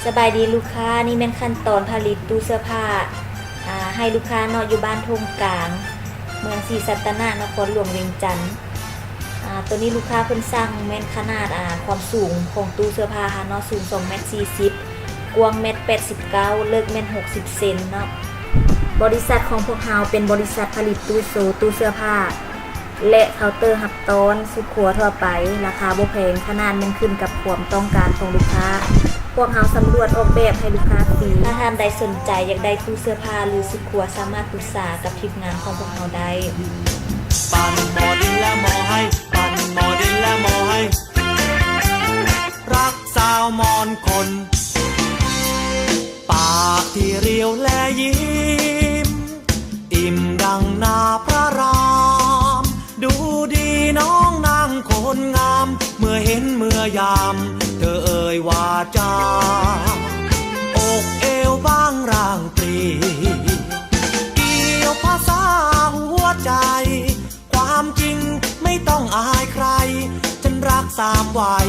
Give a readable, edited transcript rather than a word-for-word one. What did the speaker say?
สบายดีลูกค้านี่แม่นขั้นตอนผลิตตู้เสื้อผ้าให้ลูกค้าเนาะอยู่บ้านทงกลางเมืองศรีสัตนานครหลวงเวียงจันทร์ตัวนี้ลูกค้าเพิ่นสั่งแม่นขนาดความสูงของตู้เสื้อผ้าเนาะสูง2.40 เมตรกว้าง1.89 เมตรเลิกแม่น60 เซนเนาะบริษัทของพวกเราเป็นบริษัทผลิตตู้เสื้อผ้าและเคาน์เตอร์หับต้อนสุดครัวทั่วไปราคาบ่แพงขนาดมันขึ้นกับความต้องการของลูกค้าพวกเราสำรวจออกแบบให้ลูกค้าฟรีถ้าท่านใดสนใจอยากได้ตู้เสื้อผ้าหรือสุดครัวสามารถปรึกษากับทีมงานของพวกเราได้ปั่นหมอดินและหมอให้ปั่นหมอดินและหมอให้รักสาวมอนคนปากที่เรียวและยิ้มอิ่มดังนาพระรามดูดีน้องนางคนงามเมื่อเห็นเมื่อยามเธอเอ่ยวาจาอกเอวบางร่างปรีเกี่ยวภาษาหัวใจความจริงไม่ต้องอายใครฉันรักสามวัย